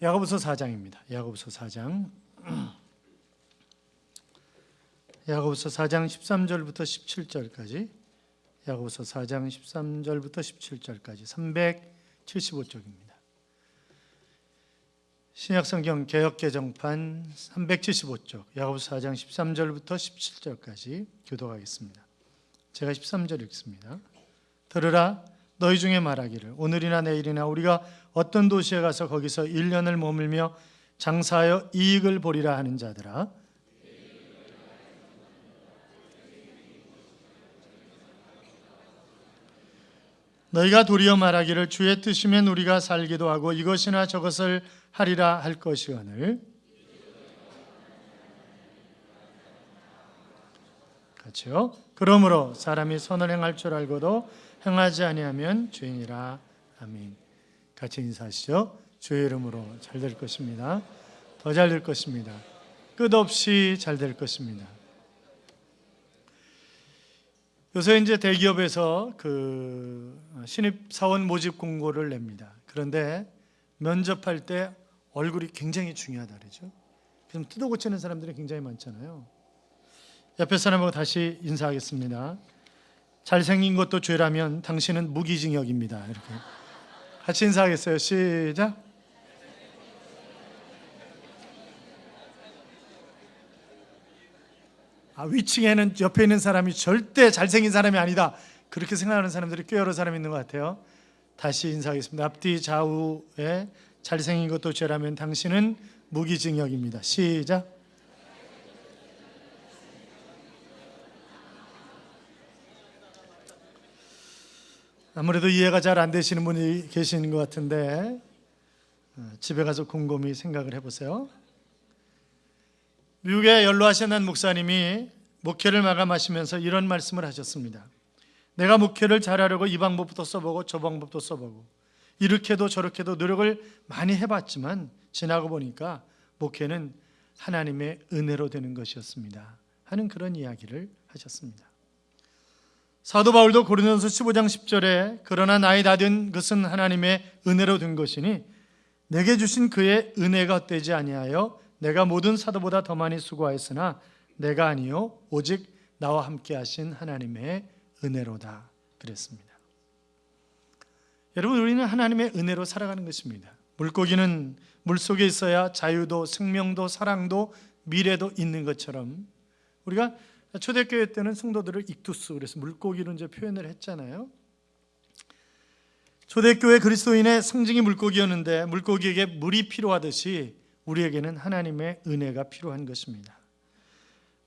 야고보서 4장입니다. 야고보서 4장. 야고보서 4장 13절부터 17절까지. 야고보서 4장 13절부터 17절까지 375쪽입니다. 신약성경 개역개정판 375쪽 야고보서 4장 13절부터 17절까지 교독하겠습니다. 제가 13절 읽습니다. 들으라, 너희 중에 말하기를 오늘이나 내일이나 우리가 어떤 도시에 가서 거기서 1년을 머물며 장사하여 이익을 보리라 하는 자들아, 너희가 도리어 말하기를 주의 뜻이면 우리가 살기도 하고 이것이나 저것을 하리라 할 것이거늘. 같이요. 그러므로 사람이 선을 행할 줄 알고도 행하지 아니하면 죄인이라. 아멘. 같이 인사하시죠. 주의 이름으로 잘 될 것입니다. 더 잘 될 것입니다. 끝없이 잘 될 것입니다. 요새 이제 대기업에서 신입사원 모집 공고를 냅니다. 그런데 면접할 때 얼굴이 굉장히 중요하다 그러죠. 좀 뜯어고치는 사람들이 굉장히 많잖아요. 옆에 사람하고 다시 인사하겠습니다. 잘생긴 것도 죄라면 당신은 무기징역입니다. 이렇게 같이 인사하겠어요. 시작. 위층에는 옆에 있는 사람이 절대 잘생긴 사람이 아니다, 그렇게 생각하는 사람들이 꽤 여러 사람 있는 것 같아요. 다시 인사하겠습니다. 앞뒤 좌우에 잘생긴 것도 죄라면 당신은 무기징역입니다. 시작. 아무래도 이해가 잘 안 되시는 분이 계시는 것 같은데 집에 가서 곰곰이 생각을 해보세요. 미국의 연로하신 목사님이 목회를 마감하시면서 이런 말씀을 하셨습니다. 내가 목회를 잘하려고 이 방법부터 써보고 저 방법도 써보고 이렇게도 저렇게도 노력을 많이 해봤지만 지나고 보니까 목회는 하나님의 은혜로 되는 것이었습니다 하는 그런 이야기를 하셨습니다. 사도 바울도 고린도전서 15장 10절에 그러나 나의 다 된 것은 하나님의 은혜로 된 것이니 내게 주신 그의 은혜가 헛되지 아니하여 내가 모든 사도보다 더 많이 수고하였으나 내가 아니요 오직 나와 함께 하신 하나님의 은혜로다 그랬습니다. 여러분, 우리는 하나님의 은혜로 살아가는 것입니다. 물고기는 물속에 있어야 자유도 생명도 사랑도 미래도 있는 것처럼 우리가 초대교회 때는 성도들을 익투스, 그래서 물고기로 이제 표현을 했잖아요. 초대교회 그리스도인의 상징이 물고기였는데 물고기에게 물이 필요하듯이 우리에게는 하나님의 은혜가 필요한 것입니다.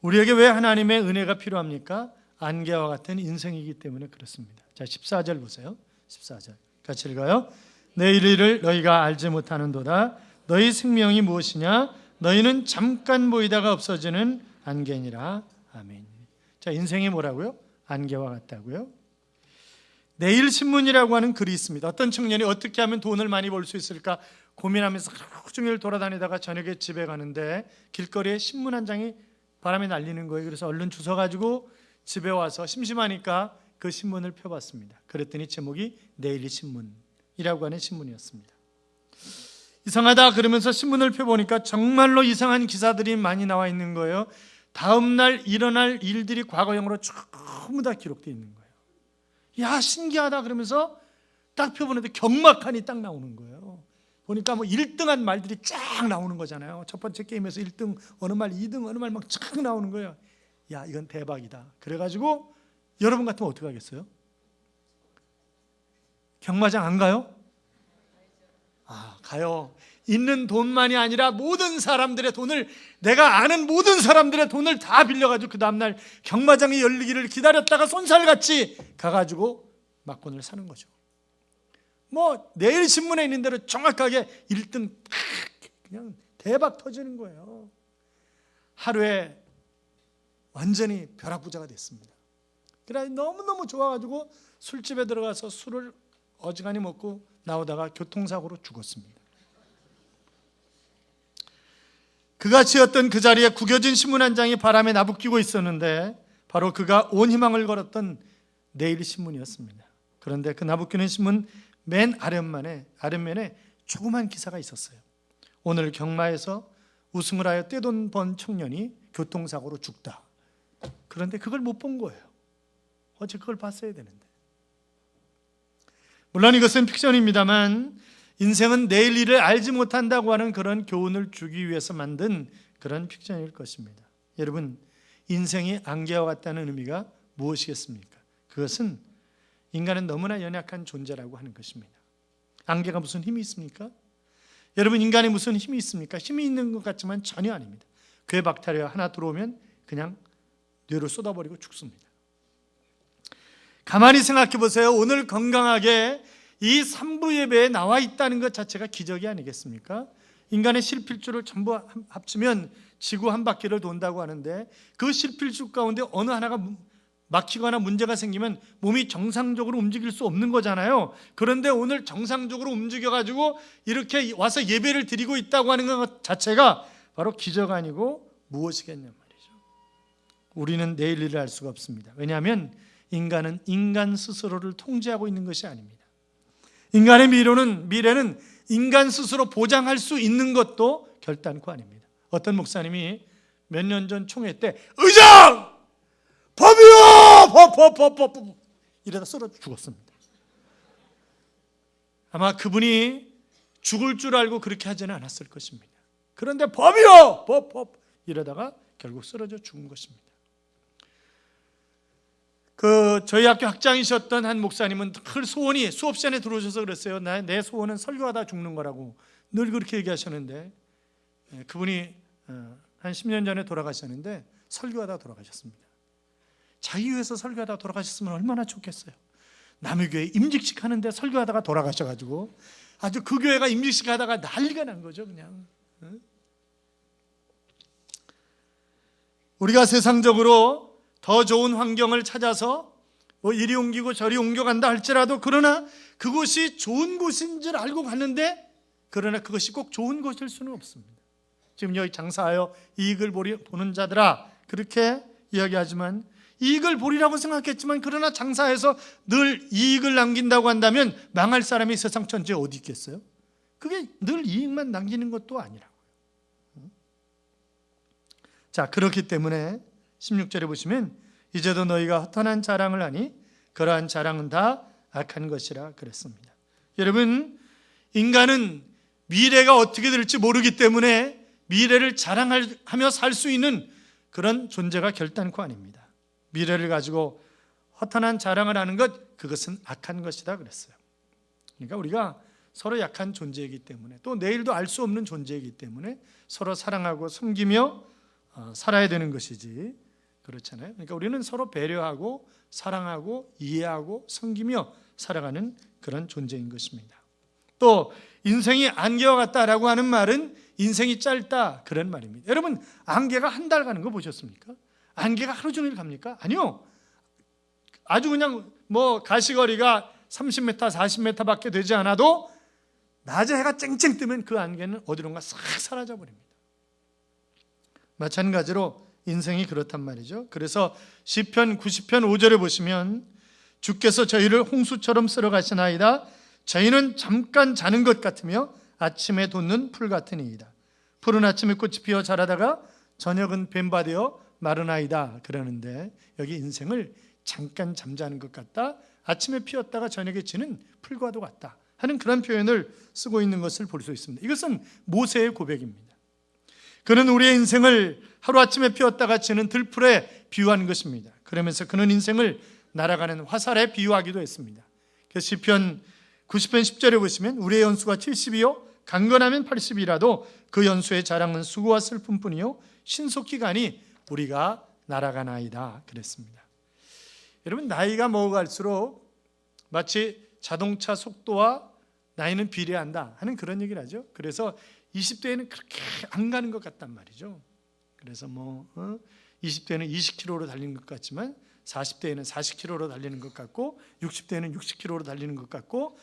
우리에게 왜 하나님의 은혜가 필요합니까? 안개와 같은 인생이기 때문에 그렇습니다. 자, 14절 보세요. 14절 같이 읽어요. 내 일을 너희가 알지 못하는도다. 너희 생명이 무엇이냐? 너희는 잠깐 보이다가 없어지는 안개니라. 아멘. 자, 인생이 뭐라고요? 안개와 같다고요? 내일 신문이라고 하는 글이 있습니다. 어떤 청년이 어떻게 하면 돈을 많이 벌 수 있을까 고민하면서 하루 종일 돌아다니다가 저녁에 집에 가는데 길거리에 신문 한 장이 바람에 날리는 거예요. 그래서 얼른 주워가지고 집에 와서 심심하니까 그 신문을 펴봤습니다. 그랬더니 제목이 내일 신문이라고 하는 신문이었습니다. 이상하다 그러면서 신문을 펴보니까 정말로 이상한 기사들이 많이 나와 있는 거예요. 다음 날 일어날 일들이 과거형으로 전부 다 기록되어 있는 거예요. 야, 신기하다 그러면서 딱 펴보는데 경막한이 딱 나오는 거예요. 보니까 뭐 1등한 말들이 쫙 나오는 거잖아요. 첫 번째 게임에서 1등, 어느 말 2등, 어느 말 막 쫙 나오는 거예요. 야, 이건 대박이다. 그래가지고 여러분 같으면 어떻게 하겠어요? 경마장 안 가요? 가요. 있는 돈만이 아니라 모든 사람들의 돈을, 내가 아는 모든 사람들의 돈을 다 빌려가지고 그 다음날 경마장이 열리기를 기다렸다가 손살같이 가가지고 막권을 사는 거죠. 뭐 내일 신문에 있는 대로 정확하게 1등 그냥 대박 터지는 거예요. 하루에 완전히 벼락부자가 됐습니다. 그래 너무너무 좋아가지고 술집에 들어가서 술을 어지간히 먹고 나오다가 교통사고로 죽었습니다. 그같이 어떤 그 자리에 구겨진 신문 한 장이 바람에 나부끼고 있었는데 바로 그가 온 희망을 걸었던 내일 신문이었습니다. 그런데 그 나부끼는 신문 맨 아랫면에 조그만 기사가 있었어요. 오늘 경마에서 우승을 하여 떼돈 번 청년이 교통사고로 죽다. 그런데 그걸 못 본 거예요. 어제 그걸 봤어야 되는데. 물론 이것은 픽션입니다만 인생은 내일 일을 알지 못한다고 하는 그런 교훈을 주기 위해서 만든 그런 픽션일 것입니다. 여러분, 인생이 안개와 같다는 의미가 무엇이겠습니까? 그것은 인간은 너무나 연약한 존재라고 하는 것입니다. 안개가 무슨 힘이 있습니까? 여러분, 인간에 무슨 힘이 있습니까? 힘이 있는 것 같지만 전혀 아닙니다. 괴박테리아 하나 들어오면 그냥 뇌로 쏟아버리고 죽습니다. 가만히 생각해 보세요. 오늘 건강하게 이 3부 예배에 나와 있다는 것 자체가 기적이 아니겠습니까? 인간의 실필주를 전부 합치면 지구 한 바퀴를 돈다고 하는데 그 실필주 가운데 어느 하나가 막히거나 문제가 생기면 몸이 정상적으로 움직일 수 없는 거잖아요. 그런데 오늘 정상적으로 움직여가지고 이렇게 와서 예배를 드리고 있다고 하는 것 자체가 바로 기적 아니고 무엇이겠냐 말이죠. 우리는 내일 일을 알 수가 없습니다. 왜냐하면 인간은 인간 스스로를 통제하고 있는 것이 아닙니다. 인간의 미래는 인간 스스로 보장할 수 있는 것도 결단코 아닙니다. 어떤 목사님이 몇 년 전 총회 때 의장! 법이요! 이러다 쓰러져 죽었습니다. 아마 그분이 죽을 줄 알고 그렇게 하지는 않았을 것입니다. 그런데 법이요! 법! 이러다가 결국 쓰러져 죽은 것입니다. 저희 학교 학장이셨던 한 목사님은 그 소원이 수업 시간에 들어오셔서 그랬어요. 내 소원은 설교하다 죽는 거라고 늘 그렇게 얘기하셨는데 그분이 한 10년 전에 돌아가셨는데 설교하다 돌아가셨습니다. 자기 교회에서 설교하다 돌아가셨으면 얼마나 좋겠어요. 남의 교회 임직식 하는데 설교하다가 돌아가셔가지고 아주 그 교회가 임직식 하다가 난리가 난 거죠. 그냥. 우리가 세상적으로 더 좋은 환경을 찾아서 뭐 이리 옮기고 저리 옮겨간다 할지라도 그러나 그곳이 좋은 곳인 줄 알고 갔는데 그러나 그것이 꼭 좋은 곳일 수는 없습니다. 지금 여기 장사하여 이익을 보는 자들아 그렇게 이야기하지만 이익을 보리라고 생각했지만 그러나 장사해서 늘 이익을 남긴다고 한다면 망할 사람이 세상 천지에 어디 있겠어요? 그게 늘 이익만 남기는 것도 아니라고요. 자, 그렇기 때문에 16절에 보시면 이제도 너희가 허탄한 자랑을 하니 그러한 자랑은 다 악한 것이라 그랬습니다. 여러분, 인간은 미래가 어떻게 될지 모르기 때문에 미래를 자랑하며 살 수 있는 그런 존재가 결단코 아닙니다. 미래를 가지고 허탄한 자랑을 하는 것, 그것은 악한 것이다 그랬어요. 그러니까 우리가 서로 약한 존재이기 때문에 또 내일도 알 수 없는 존재이기 때문에 서로 사랑하고 섬기며 살아야 되는 것이지 그렇잖아요. 그러니까 우리는 서로 배려하고 사랑하고 이해하고 섬기며 살아가는 그런 존재인 것입니다. 또 인생이 안개와 같다라고 하는 말은 인생이 짧다 그런 말입니다. 여러분, 안개가 한 달 가는 거 보셨습니까? 안개가 하루 종일 갑니까? 아니요. 아주 그냥 뭐 가시거리가 30m, 40m 밖에 되지 않아도 낮에 해가 쨍쨍 뜨면 그 안개는 어디론가 싹 사라져 버립니다. 마찬가지로 인생이 그렇단 말이죠. 그래서 시편 90편 5절에 보시면 주께서 저희를 홍수처럼 쓸어 가시나이다. 저희는 잠깐 자는 것 같으며 아침에 돋는 풀 같으니이다. 푸른 아침에 꽃이 피어 자라다가 저녁은 뱀바되어 마르나이다 그러는데 여기 인생을 잠깐 잠자는 것 같다. 아침에 피었다가 저녁에 지는 풀과도 같다 하는 그런 표현을 쓰고 있는 것을 볼 수 있습니다. 이것은 모세의 고백입니다. 그는 우리의 인생을 하루아침에 피었다가 지는 들풀에 비유한 것입니다. 그러면서 그는 인생을 날아가는 화살에 비유하기도 했습니다. 그래서 시편 90편 10절에 보시면 우리의 연수가 70이요 강건하면 80이라도 그 연수의 자랑은 수고와 슬픔뿐이요 신속히 가니 우리가 날아가나이다 그랬습니다. 여러분, 나이가 먹어갈수록 마치 자동차 속도와 나이는 비례한다 하는 그런 얘기를 하죠. 그래서 20대에는 그렇게 안 가는 것 같단 말이죠. 그래서 20대는 20km로 달리는 것 같지만 40대에는 40km로 달리는 것 같고 60대에는 60km로 달리는 것 같고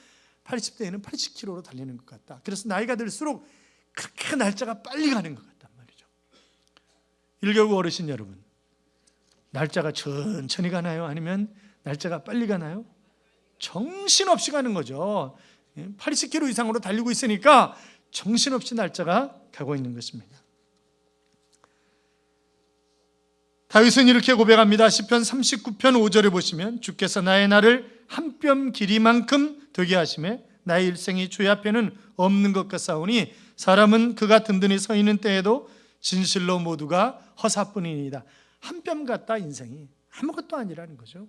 80대에는 80km로 달리는 것 같다. 그래서 나이가 들수록 그렇게 날짜가 빨리 가는 것 같단 말이죠. 일개국 어르신 여러분, 날짜가 천천히 가나요? 아니면 날짜가 빨리 가나요? 정신없이 가는 거죠. 80km 이상으로 달리고 있으니까 정신없이 날짜가 가고 있는 것입니다. 다윗은 이렇게 고백합니다. 시편 39편 5절에 보시면 주께서 나의 날을 한 뼘 길이만큼 되게 하시매 나의 일생이 주의 앞에는 없는 것 같사오니 사람은 그가 든든히 서 있는 때에도 진실로 모두가 허사뿐이니이다. 한 뼘 같다. 인생이 아무것도 아니라는 거죠.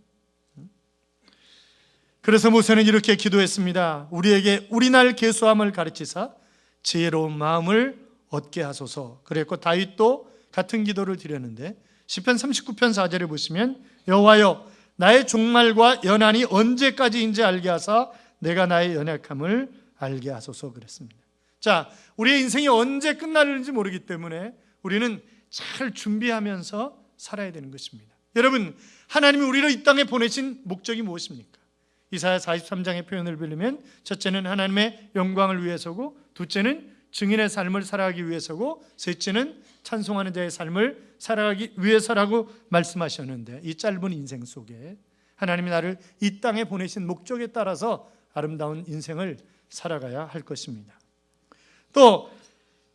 그래서 모세는 이렇게 기도했습니다. 우리에게 우리날 계수함을 가르치사 지혜로운 마음을 얻게 하소서. 그랬고 다윗도 같은 기도를 드렸는데 시편 39편 4절에 보시면 여호와여 나의 종말과 연한이 언제까지인지 알게 하사 내가 나의 연약함을 알게 하소서 그랬습니다. 자, 우리의 인생이 언제 끝나는지 모르기 때문에 우리는 잘 준비하면서 살아야 되는 것입니다. 여러분, 하나님이 우리를 이 땅에 보내신 목적이 무엇입니까? 이사야 43장의 표현을 빌리면 첫째는 하나님의 영광을 위해서고, 둘째는 증인의 삶을 살아가기 위해서고, 셋째는 찬송하는 자의 삶을 살아가기 위해서라고 말씀하셨는데, 이 짧은 인생 속에 하나님이 나를 이 땅에 보내신 목적에 따라서 아름다운 인생을 살아가야 할 것입니다. 또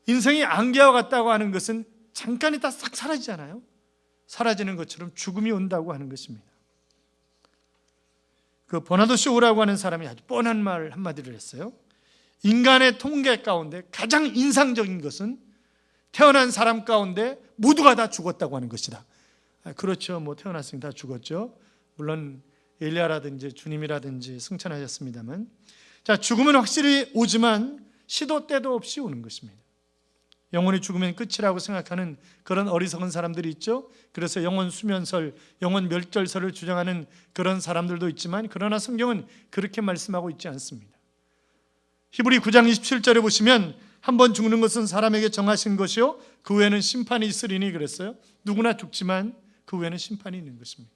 인생이 안개와 같다고 하는 것은 잠깐 있다 싹 사라지잖아요. 사라지는 것처럼 죽음이 온다고 하는 것입니다. 그 버나드 쇼우라고 하는 사람이 아주 뻔한 말 한마디를 했어요. 인간의 통계 가운데 가장 인상적인 것은 태어난 사람 가운데 모두가 다 죽었다고 하는 것이다. 그렇죠. 뭐 태어났으니까 다 죽었죠. 물론 엘리야라든지 주님이라든지 승천하셨습니다만, 자, 죽음은 확실히 오지만 시도 때도 없이 오는 것입니다. 영혼이 죽으면 끝이라고 생각하는 그런 어리석은 사람들이 있죠. 그래서 영혼 수면설, 영혼 멸절설을 주장하는 그런 사람들도 있지만, 그러나 성경은 그렇게 말씀하고 있지 않습니다. 히브리 9장 27절에 보시면 한 번 죽는 것은 사람에게 정하신 것이요 그 후에는 심판이 있으리니 그랬어요. 누구나 죽지만 그 후에는 심판이 있는 것입니다.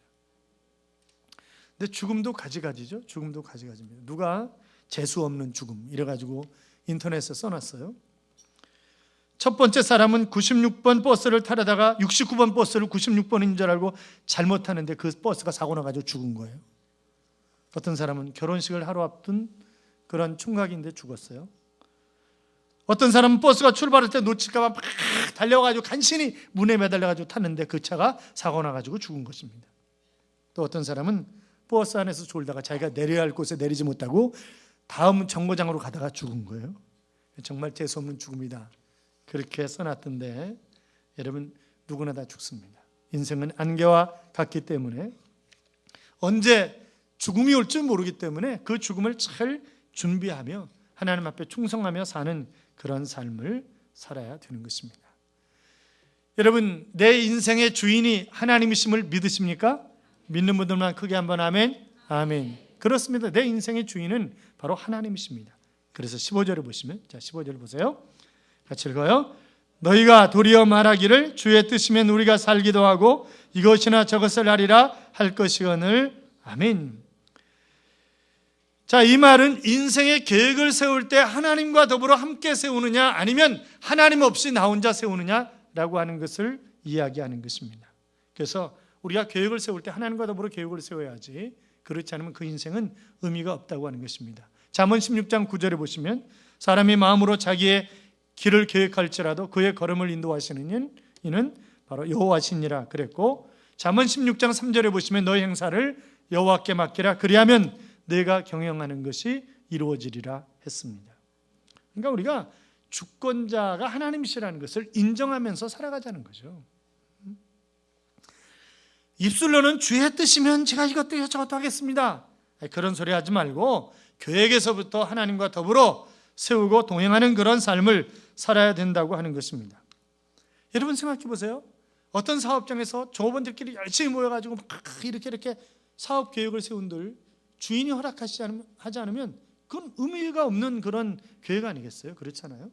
근데 죽음도 가지가지죠. 죽음도 가지가지입니다. 누가 재수 없는 죽음 이래가지고 인터넷에 써놨어요. 첫 번째 사람은 96번 버스를 타려다가 69번 버스를 96번인 줄 알고 잘못 타는데 그 버스가 사고 나가지고 죽은 거예요. 어떤 사람은 결혼식을 하루 앞둔 그런 총각인데 죽었어요. 어떤 사람은 버스가 출발할 때 놓칠까 봐 막 달려가지고 간신히 문에 매달려가지고 탔는데 그 차가 사고 나가지고 죽은 것입니다. 또 어떤 사람은 버스 안에서 졸다가 자기가 내려야 할 곳에 내리지 못하고 다음 정거장으로 가다가 죽은 거예요. 정말 재수없는 죽음이다. 그렇게 써놨던데, 여러분 누구나 다 죽습니다. 인생은 안개와 같기 때문에 언제 죽음이 올 줄 모르기 때문에 그 죽음을 잘 준비하며 하나님 앞에 충성하며 사는 그런 삶을 살아야 되는 것입니다. 여러분, 내 인생의 주인이 하나님이심을 믿으십니까? 믿는 분들만 크게 한번 아멘. 아멘. 그렇습니다. 내 인생의 주인은 바로 하나님이십니다. 그래서 15절을 보시면, 자 15절을 보세요. 같이 읽어요. 너희가 도리어 말하기를 주의 뜻이면 우리가 살기도 하고 이것이나 저것을 하리라 할 것이거늘. 아멘. 자, 이 말은 인생의 계획을 세울 때 하나님과 더불어 함께 세우느냐 아니면 하나님 없이 나 혼자 세우느냐라고 하는 것을 이야기하는 것입니다. 그래서 우리가 계획을 세울 때 하나님과 더불어 계획을 세워야지, 그렇지 않으면 그 인생은 의미가 없다고 하는 것입니다. 잠언 16장 9절에 보시면 사람이 마음으로 자기의 길을 계획할지라도 그의 걸음을 인도하시는 이는 바로 여호와시니라 그랬고, 잠언 16장 3절에 보시면 너의 행사를 여호와께 맡기라 그리하면 내가 경영하는 것이 이루어지리라 했습니다. 그러니까 우리가 주권자가 하나님이시라는 것을 인정하면서 살아가자는 거죠. 입술로는 주의 뜻이면 제가 이것도 저것도 하겠습니다, 그런 소리 하지 말고 계획에서부터 하나님과 더불어 세우고 동행하는 그런 삶을 살아야 된다고 하는 것입니다. 여러분 생각해 보세요. 어떤 사업장에서 조업원들끼리 열심히 모여가지고 막 이렇게 사업 계획을 세운들 주인이 허락하지 않으면 그건 의미가 없는 그런 계획 아니겠어요? 그렇잖아요.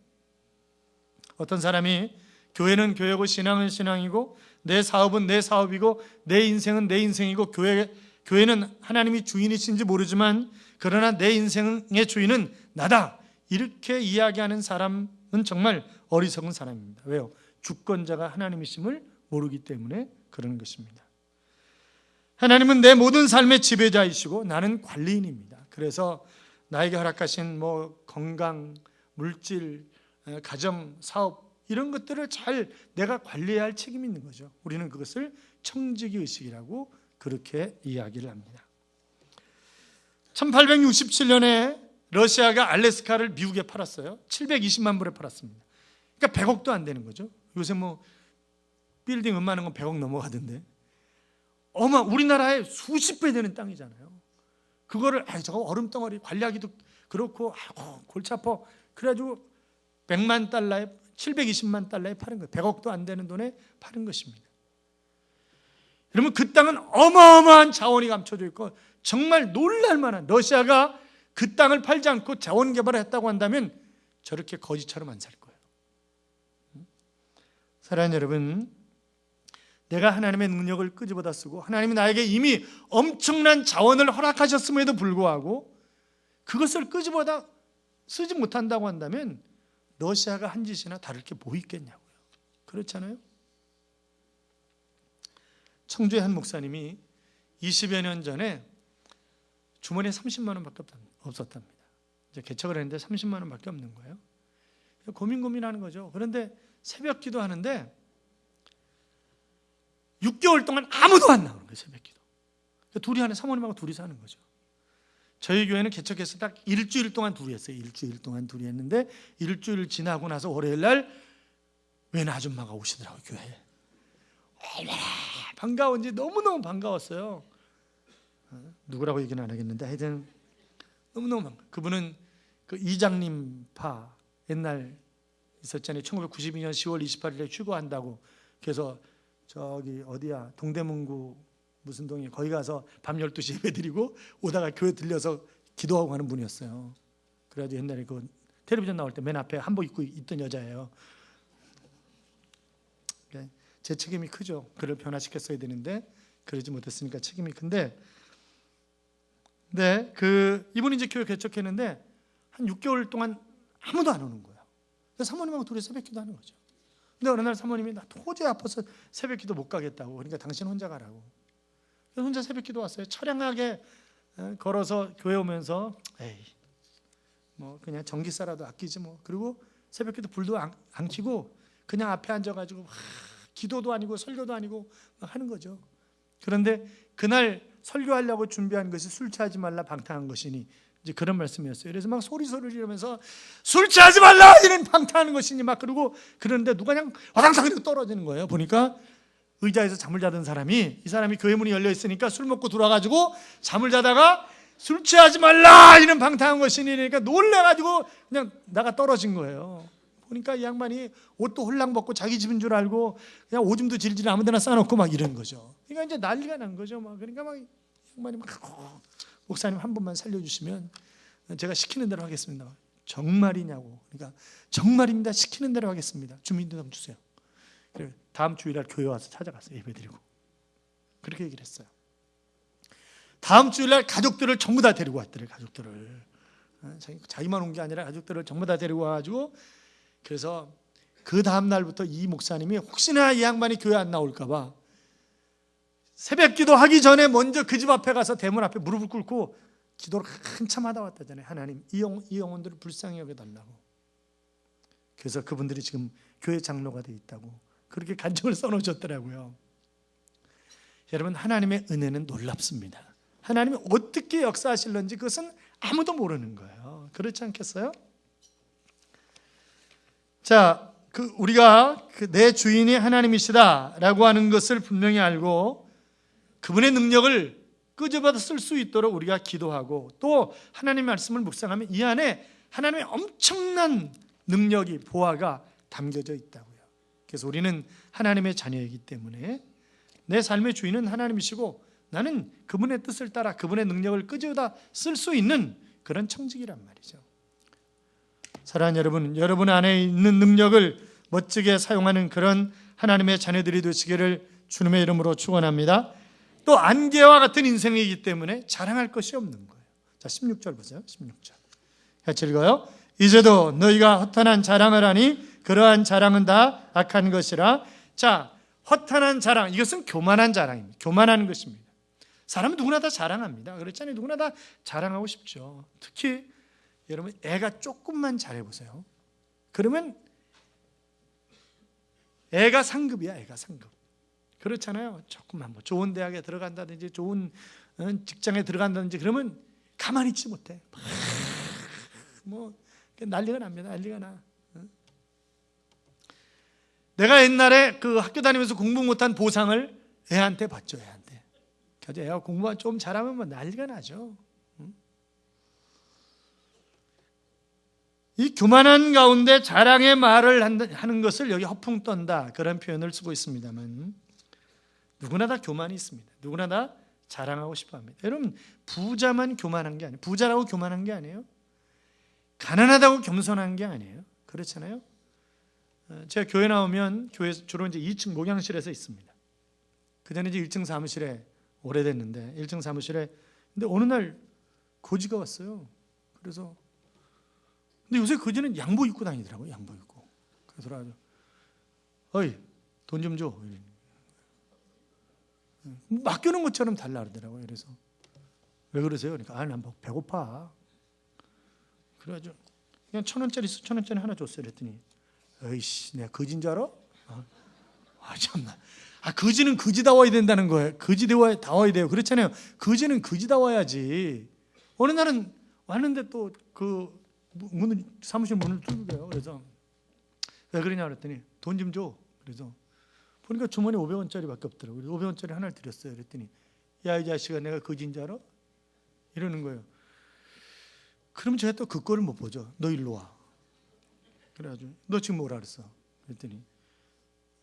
어떤 사람이 교회는 교회고 신앙은 신앙이고 내 사업은 내 사업이고 내 인생은 내 인생이고 교회는 하나님이 주인이신지 모르지만 그러나 내 인생의 주인은 나다, 이렇게 이야기하는 사람은 정말 어리석은 사람입니다. 왜요? 주권자가 하나님이심을 모르기 때문에 그런 것입니다. 하나님은 내 모든 삶의 지배자이시고 나는 관리인입니다. 그래서 나에게 허락하신 건강, 물질, 가정, 사업 이런 것들을 잘 내가 관리해야 할 책임이 있는 거죠. 우리는 그것을 청지기 의식이라고 그렇게 이야기를 합니다. 1867년에 러시아가 알래스카를 미국에 팔았어요. 720만 불에 팔았습니다. 그러니까 100억도 안 되는 거죠. 요새 뭐 빌딩 웬만한 건 100억 넘어가던데. 우리나라에 수십 배 되는 땅이잖아요. 그거를 저거 얼음덩어리 관리하기도 그렇고 골치 아파. 그래가지고 100만 달러에 720만 달러에 파는 거예요. 100억도 안 되는 돈에 파는 것입니다. 그러면 그 땅은 어마어마한 자원이 감춰져 있고 정말 놀랄만한, 러시아가 그 땅을 팔지 않고 자원 개발을 했다고 한다면 저렇게 거지처럼 안 살 거예요. 사랑하는 여러분, 내가 하나님의 능력을 끄집어다 쓰고 하나님이 나에게 이미 엄청난 자원을 허락하셨음에도 불구하고 그것을 끄집어다 쓰지 못한다고 한다면 러시아가 한 짓이나 다를 게 뭐 있겠냐고요. 그렇잖아요. 청주의 한 목사님이 20여 년 전에 주머니에 30만 원밖에 없었답니다. 이제 개척을 했는데 30만 원밖에 없는 거예요. 고민하는 거죠. 그런데 새벽 기도하는데 6개월 동안 아무도 안 나오는 거예요. 새벽 기도. 둘이 하는, 사모님하고 둘이서 하는 거죠. 저희 교회는 개척해서 딱 일주일 동안 둘이 했어요. 일주일 동안 둘이 했는데 일주일 지나고 나서 월요일 날 웬 아줌마가 오시더라고요. 교회에. 얼마나 반가운지 너무너무 반가웠어요. 누구라고 얘기는 안 하겠는데 하여튼 너무너무 반가워요. 그분은 그 이장님파 옛날 있었잖아요. 1992년 10월 28일에 휴거한다고. 그래서 저기 어디야 동대문구 무슨 동이 거기 가서 밤 12시에 예배드리고 오다가 교회 들려서 기도하고 가는 분이었어요. 그래가지고 옛날에 그 텔레비전 나올 때 맨 앞에 한복 입고 있던 여자예요. 제 책임이 크죠. 그를 변화시켰어야 되는데 그러지 못했으니까 책임이 큰데, 네, 이분이 이제 교회 개척했는데 한 6개월 동안 아무도 안 오는 거예요. 그래서 사모님하고 둘이 새벽기도 하는 거죠. 근데 어느 날 사모님이 나 도저히 아파서 새벽기도 못 가겠다고. 그러니까 당신 혼자 가라고. 그래서 혼자 새벽기도 왔어요. 처량하게 걸어서 교회 오면서 에이 뭐 그냥 전기세라도 아끼지 뭐. 그리고 새벽기도 불도 안 켜고 그냥 앞에 앉아가지고 기도도 아니고 설교도 아니고 막 하는 거죠. 그런데 그날 설교하려고 준비한 것이 술 취하지 말라 방탕한 것이니 이제 그런 말씀이었어요. 그래서 막 소리를 지르면서 술 취하지 말라 이런 방탕하는 것이니 막 그러고 그러는데 누가 그냥 화당탕 떨어지는 거예요. 보니까 의자에서 잠을 자던 사람이, 이 사람이 교회 문이 열려 있으니까 술 먹고 들어와가지고 잠을 자다가 술 취하지 말라 이런 방탕한 것이니 그러니까 놀래가지고 그냥 나가 떨어진 거예요. 보니까 이 양반이 옷도 홀랑 벗고 자기 집인 줄 알고 그냥 오줌도 질질 아무데나 싸놓고 막 이런 거죠. 그러니까 이제 난리가 난 거죠. 막 그러니까 막 양반이 막 목사님 한 번만 살려주시면 제가 시키는 대로 하겠습니다. 정말이냐고. 그러니까 정말입니다. 시키는 대로 하겠습니다. 주민등록 주세요. 그래 다음 주일날 교회 와서 찾아갔어요. 예배드리고 그렇게 얘기를 했어요. 다음 주일날 가족들을 전부 다 데리고 왔더래요. 가족들을 자기만 온 게 아니라 가족들을 전부 다 데리고 와가지고 그래서 그 다음 날부터 이 목사님이 혹시나 이 양반이 교회 안 나올까 봐 새벽 기도하기 전에 먼저 그 집 앞에 가서 대문 앞에 무릎을 꿇고 기도를 한참 하다 왔다잖아요. 하나님 이 영혼들을 불쌍히 여겨달라고. 그래서 그분들이 지금 교회 장로가 돼 있다고 그렇게 간증을 써놓으셨더라고요. 여러분, 하나님의 은혜는 놀랍습니다. 하나님이 어떻게 역사하실런지 그것은 아무도 모르는 거예요. 그렇지 않겠어요? 자, 우리가 내 주인이 하나님이시다라고 하는 것을 분명히 알고 그분의 능력을 끄집어서 쓸 수 있도록 우리가 기도하고 또 하나님의 말씀을 묵상하면 이 안에 하나님의 엄청난 능력이, 보화가 담겨져 있다고요. 그래서 우리는 하나님의 자녀이기 때문에 내 삶의 주인은 하나님이시고 나는 그분의 뜻을 따라 그분의 능력을 끄집어다 쓸 수 있는 그런 청직이란 말이죠. 사랑하는 여러분, 여러분 안에 있는 능력을 멋지게 사용하는 그런 하나님의 자녀들이 되시기를 주님의 이름으로 축원합니다. 또 안개와 같은 인생이기 때문에 자랑할 것이 없는 거예요. 자, 16절 보세요. 16절 같이 읽어요. 이제도 너희가 허탄한 자랑을 하니 그러한 자랑은 다 악한 것이라. 자, 허탄한 자랑, 이것은 교만한 자랑입니다. 교만하는 것입니다. 사람은 누구나 다 자랑합니다. 그렇잖아요. 누구나 다 자랑하고 싶죠. 특히 여러분 애가 조금만 잘해보세요. 그러면 애가 상급이야, 애가 상급. 그렇잖아요. 조금만 뭐 좋은 대학에 들어간다든지 좋은 직장에 들어간다든지 그러면 가만히 있지 못해. 뭐 난리가 납니다. 난리가 나. 내가 옛날에 그 학교 다니면서 공부 못한 보상을 애한테 받죠. 애한테. 그래서 애가 공부만 좀 잘하면 뭐 난리가 나죠. 이 교만한 가운데 자랑의 말을 하는 것을 여기 허풍 떤다 그런 표현을 쓰고 있습니다만 누구나 다 교만이 있습니다. 누구나 다 자랑하고 싶어합니다. 여러분 부자만 교만한 게 아니에요. 부자라고 교만한 게 아니에요. 가난하다고 겸손한 게 아니에요. 그렇잖아요. 제가 교회 나오면 교회 주로 이제 2층 목양실에서 있습니다. 그 전에 이제 1층 사무실에 오래됐는데 1층 사무실에 근데 어느 날 거지가 왔어요. 그래서 근데 요새 거지는 양복 입고 다니더라고요. 양복 입고. 그래서 돌아가서 어이 돈 좀 줘. 맡겨놓은 것처럼 달라 그러더라고요. 그래서 왜 그러세요? 그러니까 난 배고파. 그래가지고 그냥 1,000원짜리 있어. 1,000원짜리 하나 줬어요. 그랬더니 에이씨 내가 거지인 줄 알아? 참나. 거지는 거지다워야 된다는 거예요. 거지다워야 돼요. 그렇잖아요. 거지는 거지다워야지. 어느 날은 왔는데 또 그 사무실 문을 두드려요. 그래서 왜 그러냐 그랬더니 돈 좀 줘. 그래서 보니까 주머니에 500원짜리밖에 없더라고요. 그래서 500원짜리 하나를 드렸어요. 그랬더니 야 이 자식아 내가 거지인 줄 알아? 이러는 거예요. 그럼 제가 또 그 꼴을 못 보죠. 너 일로 와. 그래가지고 너 지금 뭐라 그랬어? 그랬더니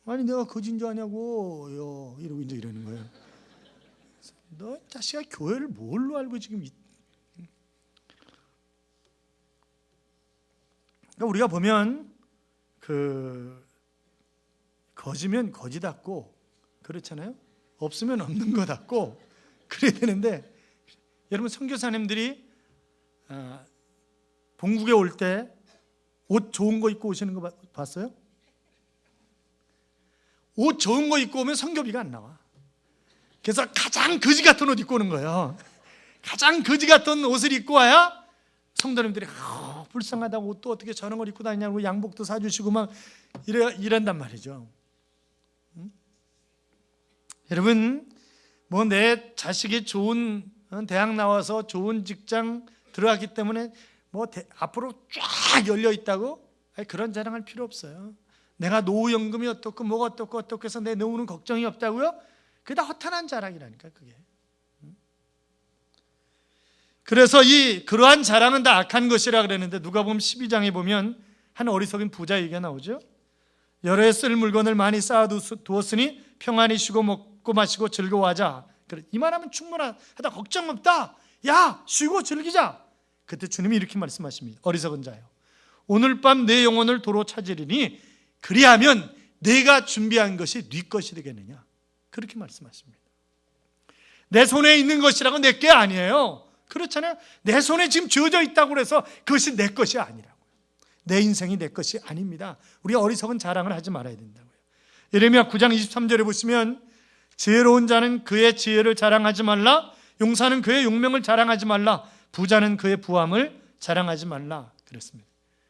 아니 내가 거지인 줄 아냐고 이러고 이제 이러는 거예요. 너 자식아 교회를 뭘로 알고 지금 그러니까 우리가 보면 거지면 거지답고 그렇잖아요. 없으면 없는 거답고 그래야 되는데 여러분 선교사님들이 본국에 올 때 옷 좋은 거 입고 오시는 거 봤어요? 옷 좋은 거 입고 오면 선교비가 안 나와. 그래서 가장 거지 같은 옷 입고 오는 거예요. 가장 거지 같은 옷을 입고 와야 성도님들이 불쌍하다고 옷도 어떻게 저런 걸 입고 다니냐고 양복도 사주시고 막 이런단 말이죠. 여러분 뭐 내 자식이 좋은 대학 나와서 좋은 직장 들어갔기 때문에 뭐 앞으로 쫙 열려 있다고 그런 자랑할 필요 없어요. 내가 노후연금이 어떻고 뭐가 어떻고 해서 내 노후는 걱정이 없다고요? 그게 다 허탄한 자랑이라니까 그게. 그래서 그러한 자랑은 다 악한 것이라 그랬는데 누가복음 12장에 보면 한 어리석은 부자 얘기가 나오죠. 여러 해 쓸 물건을 많이 쌓아두었으니 평안히 쉬고 먹고 마시고 즐거워하자. 이만하면 충분하다. 걱정 없다. 야 쉬고 즐기자. 그때 주님이 이렇게 말씀하십니다. 어리석은 자요 오늘 밤 내 영혼을 도로 찾으리니 그리하면 내가 준비한 것이 네 것이 되겠느냐. 그렇게 말씀하십니다. 내 손에 있는 것이라고 내 게 아니에요. 그렇잖아요. 내 손에 지금 쥐어져 있다고 해서 그것이 내 것이 아니라고요. 내 인생이 내 것이 아닙니다. 우리가 어리석은 자랑을 하지 말아야 된다고요. 예레미야 9장 23절에 보시면 지혜로운 자는 그의 지혜를 자랑하지 말라. 용사는 그의 용명을 자랑하지 말라. 부자는 그의 부함을 자랑하지 말라 그랬습니다.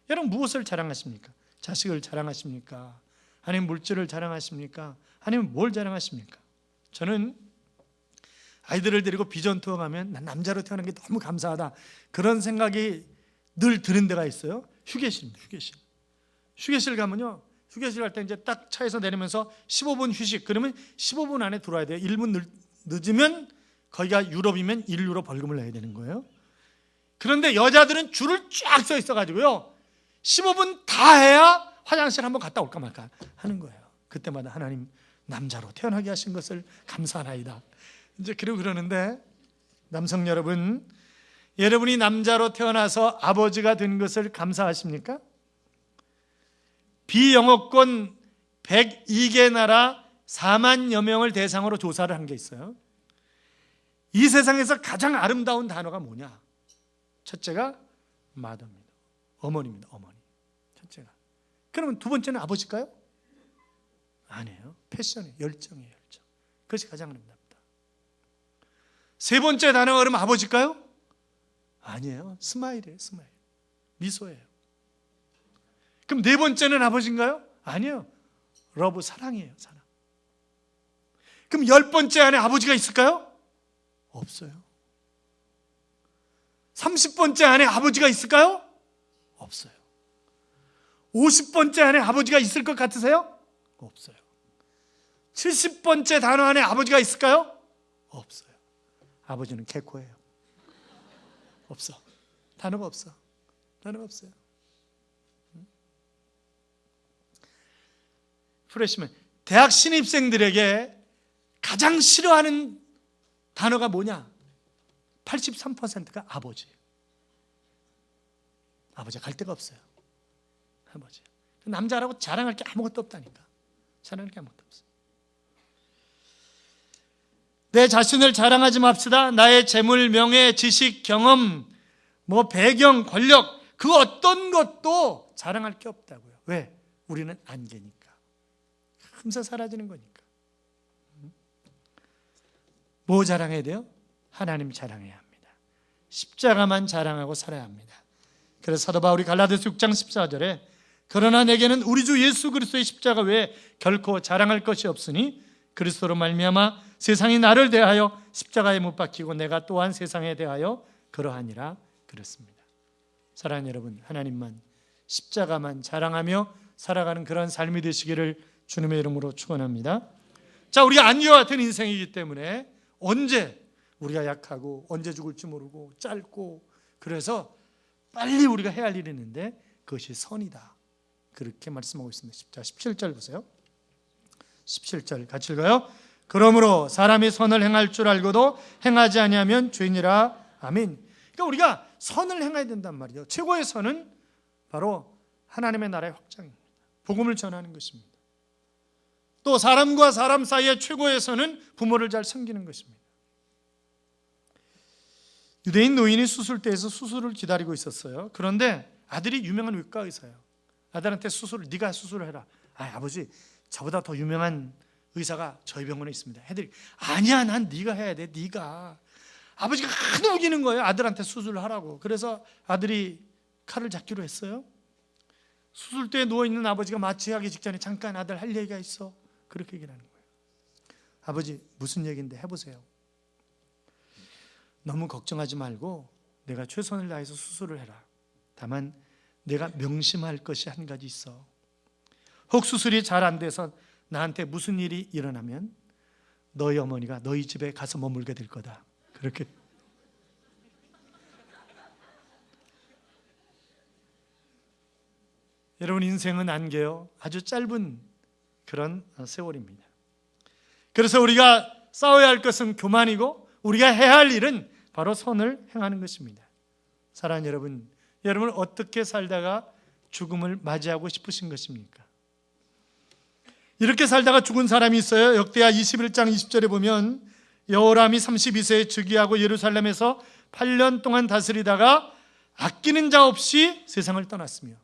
여러분 무엇을 자랑하십니까? 자식을 자랑하십니까? 아니면 물질을 자랑하십니까? 아니면 뭘 자랑하십니까? 저는 아이들을 데리고 비전 투어 가면 난 남자로 태어난 게 너무 감사하다 그런 생각이 늘 드는 데가 있어요. 휴게실입니다. 휴게실 가면요. 휴게실 갈 때 이제 딱 차에서 내리면서 15분 휴식 그러면 15분 안에 들어와야 돼요. 1분 늦으면 거기가 유럽이면 1유로 벌금을 내야 되는 거예요. 그런데 여자들은 줄을 쫙 서 있어가지고요 15분 다 해야 화장실 한번 갔다 올까 말까 하는 거예요. 그때마다 하나님 남자로 태어나게 하신 것을 감사하나이다. 이제 그러는데 남성 여러분, 여러분이 남자로 태어나서 아버지가 된 것을 감사하십니까? 비영어권 102개 나라 4만여 명을 대상으로 조사를 한 게 있어요. 이 세상에서 가장 아름다운 단어가 뭐냐? 첫째가 마더입니다. 어머니입니다. 어머니. 첫째가. 그러면 두 번째는 아버지일까요? 아니에요. 패션이에요. 열정이에요. 열정. 그것이 가장 아름답다. 세 번째 단어가 그러면 아버지일까요? 아니에요. 스마일이에요. 스마일. 미소예요. 그럼 네 번째는 아버지인가요? 아니요. 러브, 사랑이에요. 사랑. 그럼 10번째 안에 아버지가 있을까요? 없어요. 30번째 안에 아버지가 있을까요? 없어요. 50번째 안에 아버지가 있을 것 같으세요? 없어요. 70번째 단어 안에 아버지가 있을까요? 없어요. 아버지는 개코예요. 없어. 단어가 없어. 단어가 없어요. 프레시맨, 대학 신입생들에게 가장 싫어하는 단어가 뭐냐? 83%가 아버지예요. 아버지가 갈 데가 없어요. 아버지. 남자라고 자랑할 게 아무것도 없다니까. 자랑할 게 아무것도 없어요. 내 자신을 자랑하지 맙시다. 나의 재물, 명예, 지식, 경험, 배경, 권력, 그 어떤 것도 자랑할 게 없다고요. 왜? 우리는 안개니까. 금세 사라지는 거니까. 뭐 자랑해야 돼요? 하나님 자랑해야 합니다. 십자가만 자랑하고 살아야 합니다. 그래서 사도 바울이 갈라디아서 6장 14절에 그러나 내게는 우리 주 예수 그리스도의 십자가 외에 결코 자랑할 것이 없으니 그리스도로 말미암아 세상이 나를 대하여 십자가에 못 박히고 내가 또한 세상에 대하여 그러하니라 그랬습니다. 사랑하는 여러분, 하나님만, 십자가만 자랑하며 살아가는 그런 삶이 되시기를 주님의 이름으로 축원합니다. 자, 우리가 안개와 같은 인생이기 때문에 언제 우리가 약하고 언제 죽을지 모르고 짧고, 그래서 빨리 우리가 해야 할 일이 있는데 그것이 선이다, 그렇게 말씀하고 있습니다. 17절 보세요. 17절 같이 읽어요. 그러므로 사람이 선을 행할 줄 알고도 행하지 아니하면 죄인이라. 아멘. 그러니까 우리가 선을 행해야 된단 말이에요. 최고의 선은 바로 하나님의 나라의 확장입니다. 복음을 전하는 것입니다. 또 사람과 사람 사이의 최고의 선은 부모를 잘 섬기는 것입니다. 유대인 노인이 수술대에서 수술을 기다리고 있었어요. 그런데 아들이 유명한 외과 의사예요. 아들한테 네가 수술을 해라. 아버지, 저보다 더 유명한 의사가 저희 병원에 있습니다. 애들이 아니야, 난 네가 해야 돼. 네가. 아버지가 하도 우기는 거예요. 아들한테 수술을 하라고. 그래서 아들이 칼을 잡기로 했어요. 수술대에 누워있는 아버지가 마취하기 직전에 잠깐 아들 할 얘기가 있어, 그렇게 얘기를 하는 거예요. 아버지, 무슨 얘기인데 해보세요. 너무 걱정하지 말고 내가 최선을 다해서 수술을 해라. 다만 내가 명심할 것이 한 가지 있어. 혹 수술이 잘 안 돼서 나한테 무슨 일이 일어나면 너희 어머니가 너희 집에 가서 머물게 될 거다. 그렇게. 여러분, 인생은 안개요, 아주 짧은 그런 세월입니다. 그래서 우리가 싸워야 할 것은 교만이고 우리가 해야 할 일은 바로 선을 행하는 것입니다. 사랑하는 여러분, 여러분은 어떻게 살다가 죽음을 맞이하고 싶으신 것입니까? 이렇게 살다가 죽은 사람이 있어요. 역대하 21장 20절에 보면 여호람이 32세에 즉위하고 예루살렘에서 8년 동안 다스리다가 아끼는 자 없이 세상을 떠났으며,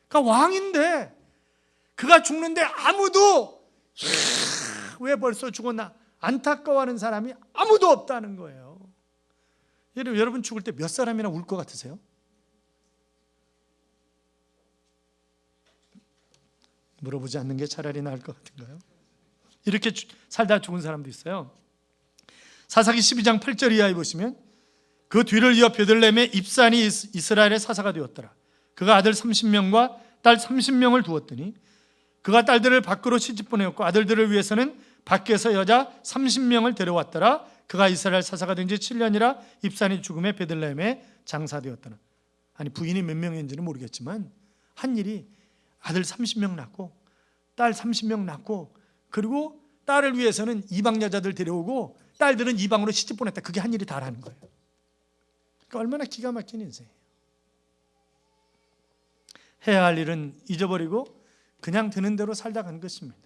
그러니까 왕인데 그가 죽는데 아무도 왜 벌써 죽었나 안타까워하는 사람이 아무도 없다는 거예요. 여러분 죽을 때 몇 사람이나 울 것 같으세요? 물어보지 않는 게 차라리 나을 것 같은가요? 이렇게 살다 죽은 사람도 있어요. 사사기 12장 8절 이하에 보시면 그 뒤를 이어 베들레헴에 입산이 이스라엘의 사사가 되었더라. 그가 아들 30명과 딸 30명을 두었더니 그가 딸들을 밖으로 시집 보내었고 아들들을 위해서는 밖에서 여자 30명을 데려왔더라. 그가 이스라엘 사사가 된 지 7년이라 입산이 죽음에 베들레헴에 장사되었더라. 아니, 부인이 몇 명인지는 모르겠지만 한 일이 아들 30명 낳고 딸 30명 낳고, 그리고 딸을 위해서는 이방 여자들 데려오고 딸들은 이방으로 시집 보냈다. 그게 한 일이 다라는 거예요. 그러니까 얼마나 기가 막힌 인생이에요. 해야 할 일은 잊어버리고 그냥 되는 대로 살다 간 것입니다.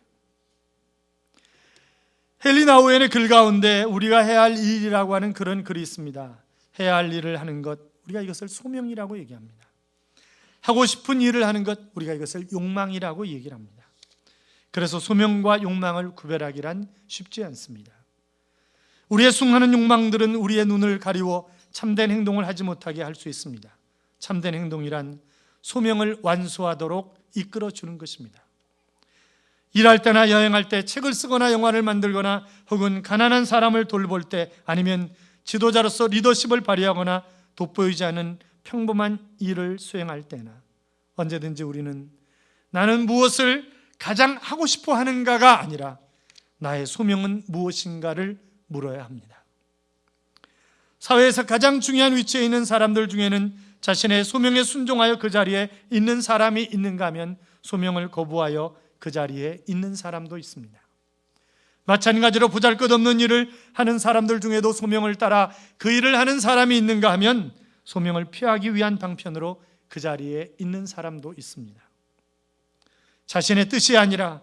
헬리나우엔의 글 가운데 우리가 해야 할 일이라고 하는 그런 글이 있습니다. 해야 할 일을 하는 것, 우리가 이것을 소명이라고 얘기합니다. 하고 싶은 일을 하는 것, 우리가 이것을 욕망이라고 얘기를 합니다. 그래서 소명과 욕망을 구별하기란 쉽지 않습니다. 우리의 수많은 욕망들은 우리의 눈을 가리워 참된 행동을 하지 못하게 할 수 있습니다. 참된 행동이란 소명을 완수하도록 이끌어 주는 것입니다. 일할 때나 여행할 때, 책을 쓰거나 영화를 만들거나 혹은 가난한 사람을 돌볼 때, 아니면 지도자로서 리더십을 발휘하거나 돋보이지 않은 평범한 일을 수행할 때나 언제든지 우리는 나는 무엇을 가장 하고 싶어 하는가가 아니라 나의 소명은 무엇인가를 물어야 합니다. 사회에서 가장 중요한 위치에 있는 사람들 중에는 자신의 소명에 순종하여 그 자리에 있는 사람이 있는가 하면 소명을 거부하여 그 자리에 있는 사람도 있습니다. 마찬가지로 보잘것없는 일을 하는 사람들 중에도 소명을 따라 그 일을 하는 사람이 있는가 하면 소명을 피하기 위한 방편으로 그 자리에 있는 사람도 있습니다. 자신의 뜻이 아니라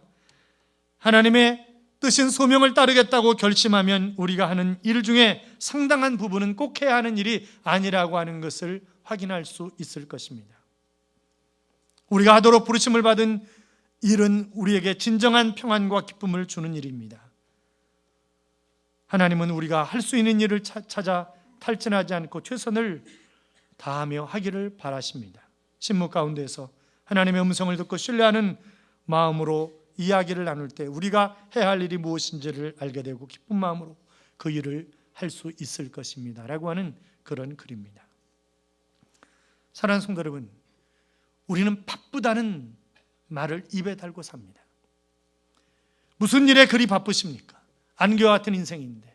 하나님의 뜻인 소명을 따르겠다고 결심하면 우리가 하는 일 중에 상당한 부분은 꼭 해야 하는 일이 아니라고 하는 것을 확인할 수 있을 것입니다. 우리가 하도록 부르심을 받은 일은 우리에게 진정한 평안과 기쁨을 주는 일입니다. 하나님은 우리가 할 수 있는 일을 찾아 탈진하지 않고 최선을 다하며 하기를 바라십니다. 신문 가운데서 하나님의 음성을 듣고 신뢰하는 마음으로 이야기를 나눌 때 우리가 해야 할 일이 무엇인지를 알게 되고 기쁜 마음으로 그 일을 할 수 있을 것입니다 라고 하는 그런 글입니다. 사랑하는 성도 여러분, 우리는 바쁘다는 말을 입에 달고 삽니다. 무슨 일에 그리 바쁘십니까? 안개와 같은 인생인데,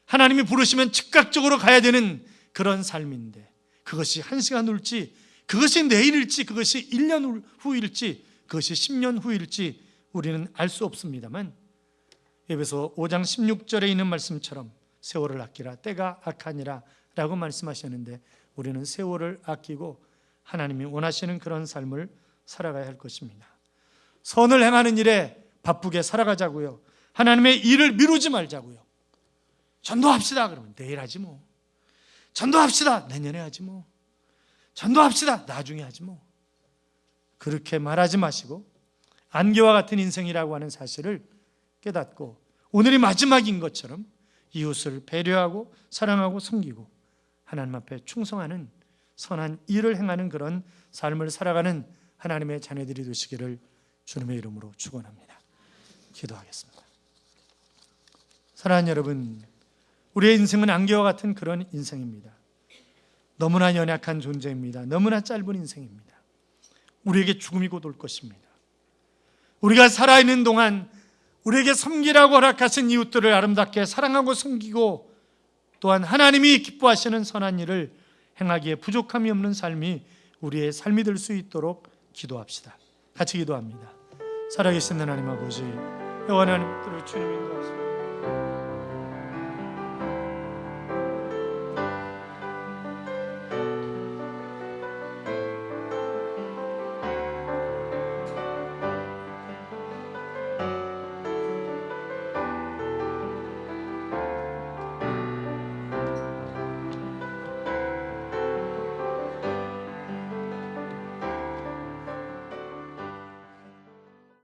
하나님이 부르시면 즉각적으로 가야 되는 그런 삶인데, 그것이 1시간 후일지, 그것이 내일일지, 그것이 1년 후일지, 그것이 10년 후일지 우리는 알 수 없습니다만, 에베소 5장 16절에 있는 말씀처럼 세월을 아끼라, 때가 악하니라 라고 말씀하셨는데, 우리는 세월을 아끼고 하나님이 원하시는 그런 삶을 살아가야 할 것입니다. 선을 행하는 일에 바쁘게 살아가자고요. 하나님의 일을 미루지 말자고요. 전도합시다 그러면 내일 하지 뭐. 전도합시다 내년에 하지 뭐. 전도합시다 나중에 하지 뭐. 그렇게 말하지 마시고 안개와 같은 인생이라고 하는 사실을 깨닫고 오늘이 마지막인 것처럼 이웃을 배려하고 사랑하고 섬기고 하나님 앞에 충성하는 선한 일을 행하는 그런 삶을 살아가는 하나님의 자녀들이 되시기를 주님의 이름으로 축원합니다. 기도하겠습니다. 사랑하는 여러분, 우리의 인생은 안개와 같은 그런 인생입니다. 너무나 연약한 존재입니다. 너무나 짧은 인생입니다. 우리에게 죽음이 곧 올 것입니다. 우리가 살아있는 동안 우리에게 섬기라고 허락하신 이웃들을 아름답게 사랑하고 섬기고 또한 하나님이 기뻐하시는 선한 일을 행하기에 부족함이 없는 삶이 우리의 삶이 될 수 있도록 기도합시다. 같이 기도합니다. 살아계신 하나님 아버지, 영원한 하나님, 주님 인도하시옵소서.